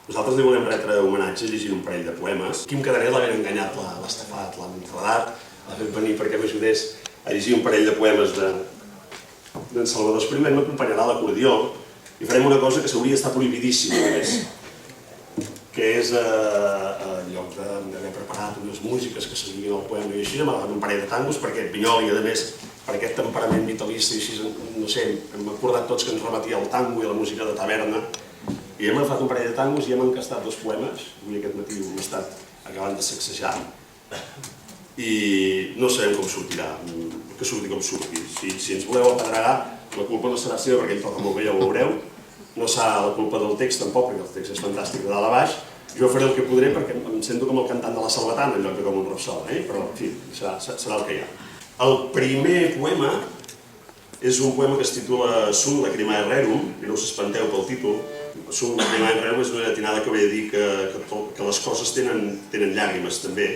Nosaltres li volem retre homenatge llegint un parell de poemes. Quim Caderé l'ha ben enganyat, l'ha estafat, l'ha enredat, l'ha fet venir perquè m'ajudés a llegir un parell de poemes d'en Salvador Espriu. M'acompanyarà a l'acordió i farem una cosa que s'hauria d'estar prohibidíssima, que és, en lloc d'haver preparat unes músiques que seguien el poema i així, hem agafat un parell de tangos perquè Pinyol, i a més, per aquest temperament vitalista i així, no sé, hem acordat tots que ens remetia al tango i a la música de taverna, i hem agafat un parell de tangos i hem encastat dos poemes. Avui aquest matí hem estat acabant de sacsejar i no sabem com sortirà, que surti com surti. Si ens voleu apedregar, la culpa no serà seva perquè ell toca molt bé, ja ho veureu. No serà la culpa del text tampoc, perquè el text és fantàstic de dalt a baix. Jo faré el que podré perquè em sento com el cantant de la Salvatana en lloc de com un Repsol, però en fi, serà el que hi ha. El primer poema és un poema que es titula Sum Lacrimae Rerum, i no us espanteu pel títol. Sum Lacrimae Rerum és una llatinada que ve a dir que les coses tenen llàgrimes també.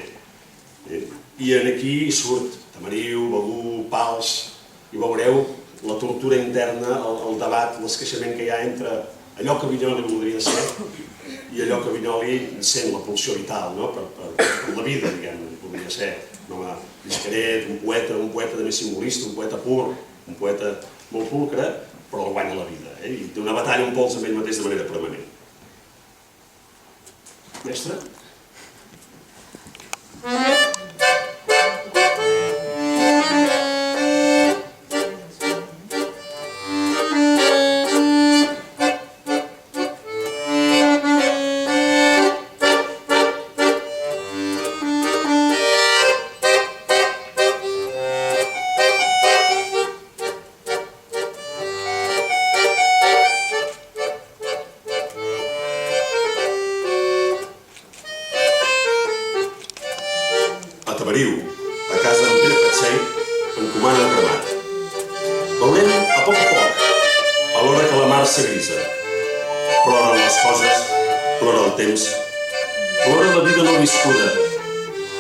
I aquí surt Tamariu, Begur, Pals, i veureu la tortura interna, el debat, l'esqueixament que hi ha entre allò que Vinyoli voldria ser i allò que Vinyoli sent, la pulsió vital, per la vida, diguem-ne, podria ser un home discret, un poeta de més simbolista, un poeta pur, un poeta molt pulcre, però el guanya la vida, i té una batalla un pols amb ell mateix de manera permanent. Mestre? A Tamariu, a casa d'en Pere Patxell, encomana el cremat. Veurem a poc, alhora que la mar s'agrisa. Ploren les coses, plora el temps, plora la vida no viscuda,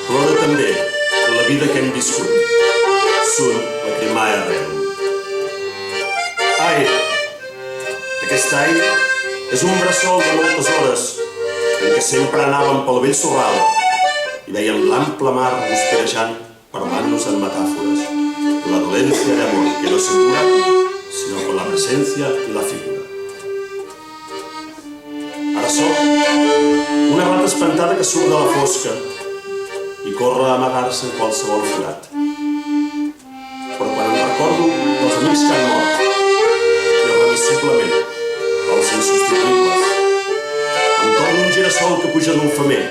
plora també la vida que hem viscut. Sum Lacrimae Rerum. Ai, aquest ai és un bressol de moltes hores en què sempre anàvem pel vell sorral i veiem l'ample mar guspirejant parlant-nos en metàfores de la dolència d'amor que no se cura sinó con la presència i la figura. Ara soc una rata espantada que surt de la fosca i corre a amagar-se en qualsevol forat. Però quan em recordo dels amics que han mort, irremissiblement, els insubstituïbles, em torno un girassol que puja d'un femer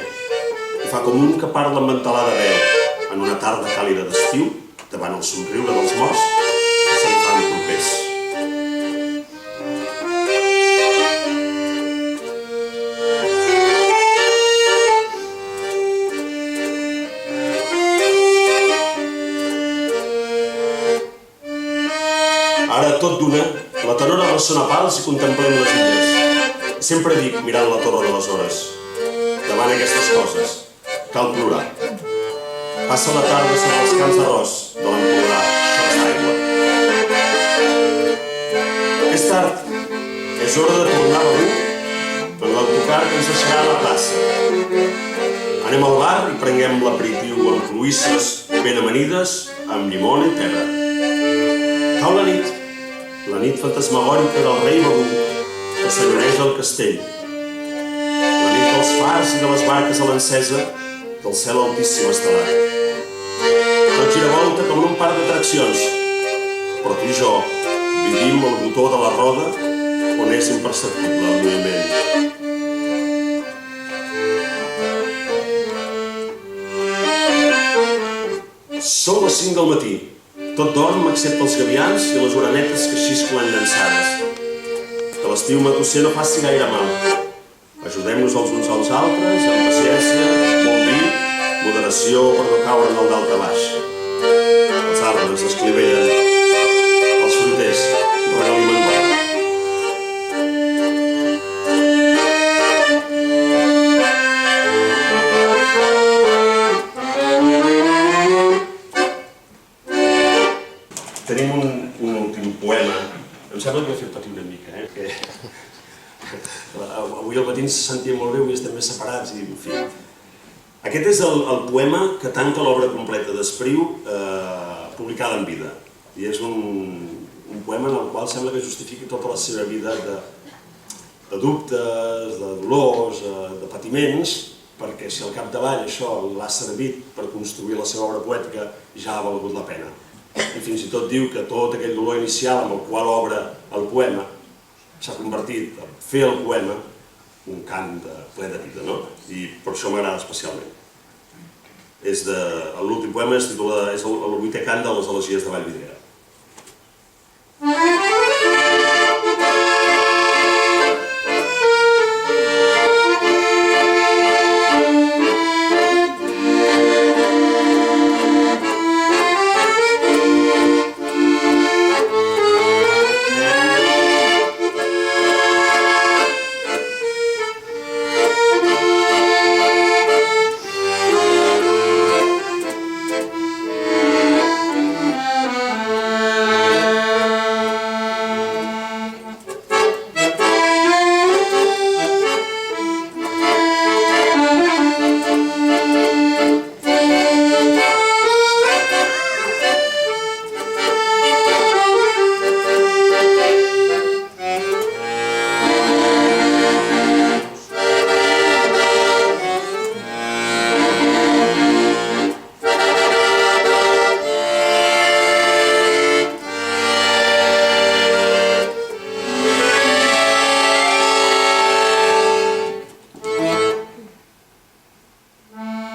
i fa com un que parla amb entelada veu en una tarda càlida d'estiu davant el somriure dels morts que se'n fan propers. Ara, tot d'una, la tenora ressona pals i contemplem les illes. Sempre dic, mirant la torre de les hores, davant aquestes coses, cal plorar. Passa la tarda sobre els camps d'arròs de l'Empordà, xocs d'aigua. És tard, és hora de tornar a Begur en l'autocar que ens deixarà a la plaça. Anem al bar i prenguem l'aperitiu amb cloïsses ben amanides, amb llimona i pebre. Cau la nit fantasmagòrica del rei Begur que senyoreja el castell. La nit dels fars i de les barques a l'encesa del cel altíssim estelat. Tot gira volta com en un parc d'atraccions, però tu i jo vivim el botó de la roda on és imperceptible el moviment. Són les 5 del matí. Tot dorm excepte els gavians i les orenetes que xisclen llançades. Que l'estiu matusser no faci gaire mal. Ajudem-nos els uns als altres, amb paciència, bon vi, moderació per no caure en el daltabaix. Els arbres esclivellen, els fruters regalimen l'or. Tenim un últim poema. Em sembla que m'he fet patir una mica, Avui al matí se sentia molt bé, avui estem més separats i, en fi. Aquest és el poema que tanca l'obra completa d'Espriu, publicada en vida. I és un poema en el qual sembla que justifiqui tota la seva vida de dubtes, de dolors, de patiments, perquè si al capdavall això l'ha servit per construir la seva obra poètica, ja ha valgut la pena. I fins i tot diu que tot aquell dolor inicial amb el qual obre el poema s'ha convertit en fer el poema un cant ple de vida, no? I per això m'agrada especialment. L'últim poema és el 8è cant de les elegies de Vallvidrera.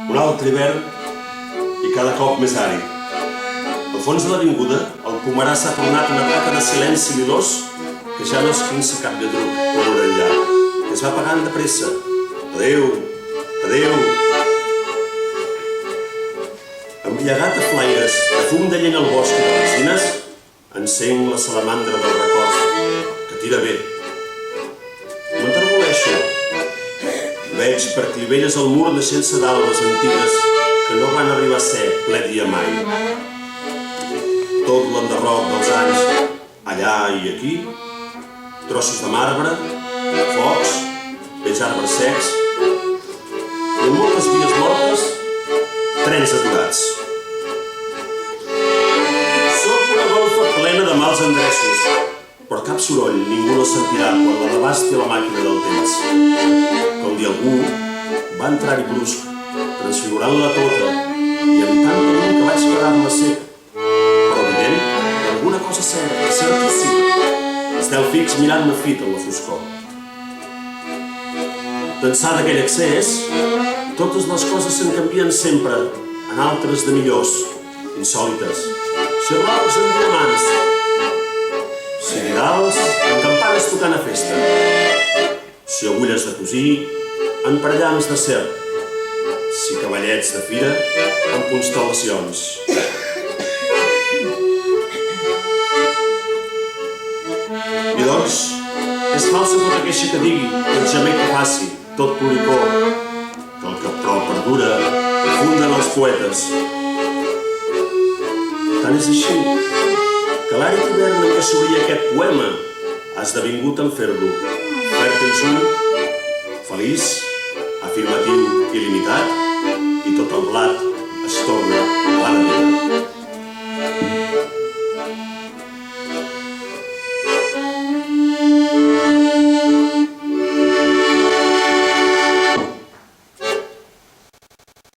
Un altre hivern i cada cop més àrid. Al fons de l'avinguda, el pomerà s'ha tornat una taca de silenci lilós que ja no esquinça cap lladruc per l'orellar, que es va apagant de pressa. Adéu, adéu. Embriagat a flaires, de fum de llenya al bosc i de resines, encenc la salamandra del record, que tira bé. No enterboleixo. Veig per clivelles al mur naixent-se d'albes antigues que no van arribar a ser ple dia mai. Tot l'enderroc dels anys, allà i aquí, trossos de marbre, focs, vells arbres secs, i en moltes vies mortes, trens aturats. Soc una golfa plena de mals endreços, però cap soroll ningú no sentirà quan la devasti la màquina del temps. Que un dia algú va entrar-hi brusc, transfigurant-la tota, i amb tanta llum que vaig quedar-me sec, però evident que alguna cosa certíssima. Esteu fix mirant-me fit en la foscor. D'ençà d'aquell accés, totes les coses se'n canvien sempre en altres de millors, insòlites, xerrocs en diamants, ciridals amb campanes tocant a festa, si agulles de cosir en parellams de serp, si cavallets de fira en constel·lacions. I doncs, és falsa tota queixa que digui, tot gemec que faci, tot ploricó, que el que prou perdura funden els poetes. Tant és així que l'àrid hivern en què s'obria aquest poema ha esdevingut en fer-lo fèrtil juny, feliç, afirmatiu il·limitat, i tot el blat es torna a la vida.